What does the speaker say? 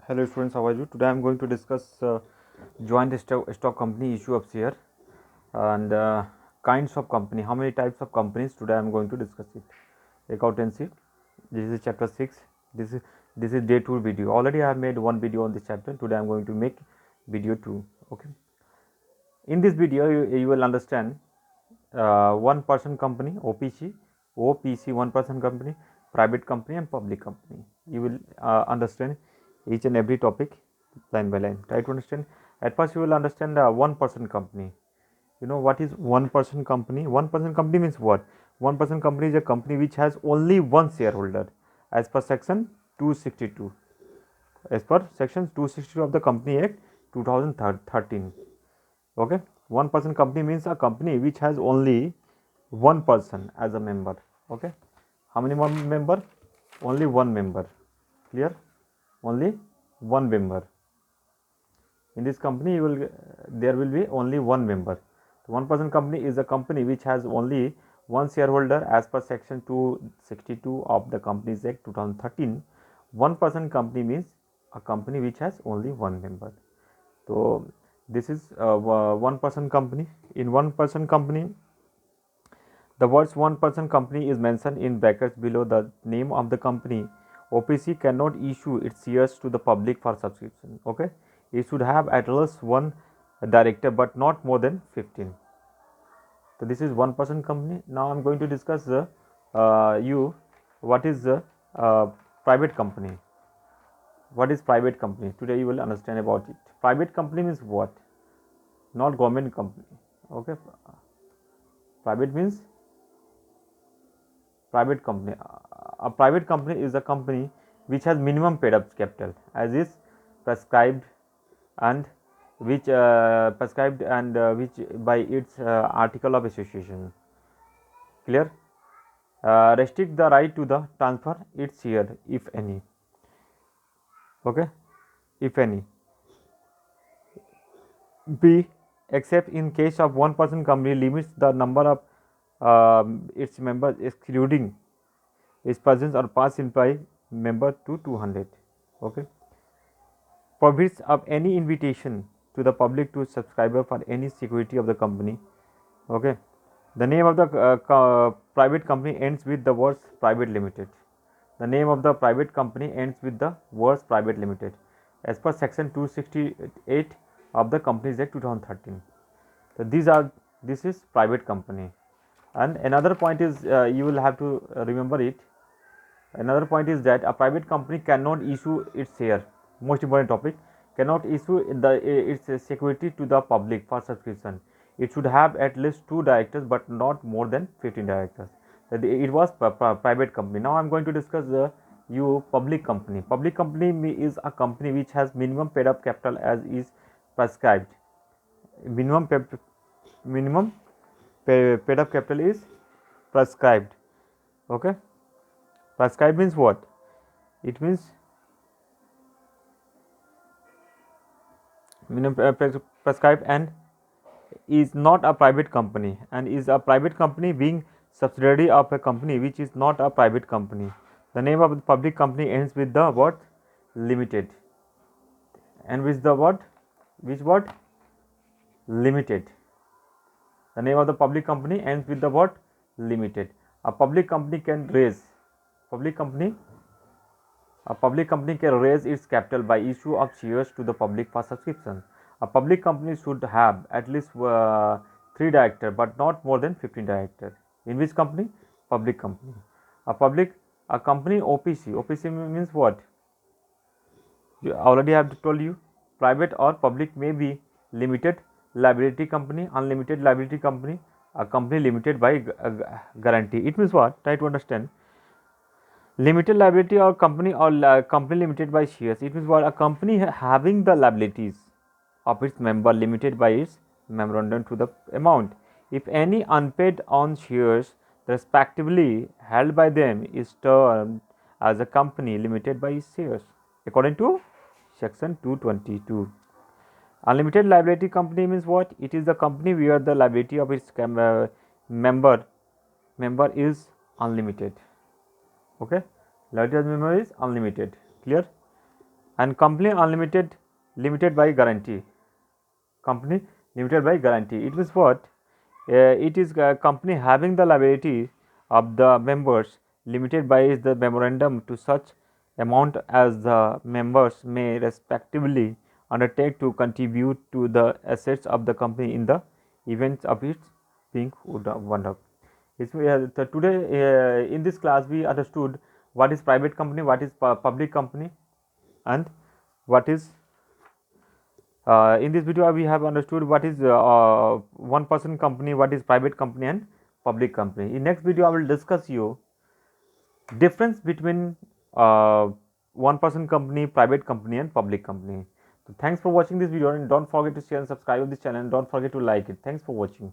Hello students, how are you? Today I am going to discuss joint stock company issue of share and kinds of company. How many types of companies? Today I am going to discuss it. Accountancy. This is chapter 6. This is day 2 video. Already I have made one video on this chapter. Today I am going to make video 2. Okay. In this video you will understand one person company, OPC, one person company, private company and public company. You will understand each and every topic line by line. Try to understand. At first you will understand one person company. You know what is one person company? One person company means what? One person company is a company which has only one shareholder as per section 262. As per section 262 of the Company Act 2013. Okay, one person company means a company which has only one person as a member. Okay, how many member? Only one member. Clear? Only one member. In this company there will be only one member. One person company is a company which has only one shareholder as per section 262 of the Companies Act 2013. One person company means a company which has only one member. So this is one person company. In one person company, the words one person company is mentioned in brackets below the name of the company. OPC cannot issue its shares to the public for subscription. Okay, it should have at least one director but not more than 15. So this is one person company. Now I'm going to discuss what is the private company. What is private company? Today you will understand about it. Private company means what? Not government company. Okay, private means private company. A private company is a company which has minimum paid up capital as is prescribed and which by its article of association. Clear? Restrict the right to the transfer its share if any. Okay, if any. B, except in case of one person company limits the number of its members excluding its presence or past employee member to 200. Okay, forbids of any invitation to the public to subscriber for any security of the company. Okay, the name of the private company ends with the words private limited. The name of the private company ends with the words private limited as per section 268 of the Companies Act 2013. So this is private company. And another point is you will have to remember it. Another point is that a private company cannot issue its share. Most important topic, cannot issue its security to the public for subscription. It should have at least 2 directors but not more than 15 directors. It was private company. Now I am going to discuss the public company. Public company is a company which has minimum paid up capital as is prescribed. Minimum paid up capital is prescribed. Okay, prescribed means what? It means prescribed and is not a private company and is a private company being subsidiary of a company which is not a private company. The name of the public company ends with the word limited and with the word which word limited. The name of the public company ends with the word limited. A public company can raise a public company can raise its capital by issue of shares to the public for subscription. A public company should have at least 3 directors but not more than 15 directors. In which company? Public company. A company OPC. OPC means what? You already have told you. Private or public may be limited liability company, unlimited liability company, a company limited by guarantee. It means what? Try to understand. Limited liability or company limited by shares. It means what? A company having the liabilities of its member limited by its memorandum to the amount. If any unpaid on shares respectively held by them is termed as a company limited by its shares according to section 222. Unlimited liability company means what? It is the company where the liability of its member is unlimited. Okay, liability of member is unlimited. Clear? and company unlimited, limited by guarantee. Company limited by guarantee. It means what? It is a company having the liability of the members limited by the memorandum to such amount as the members may respectively undertake to contribute to the assets of the company in the event of its being wound up. Today in this class we understood what is private company, what is public company, and what is in this video we have understood what is one person company, what is private company and public company. In next video I will discuss you difference between one person company, private company and public company. So thanks for watching this video, and don't forget to share and subscribe to this channel, and don't forget to like it. Thanks for watching.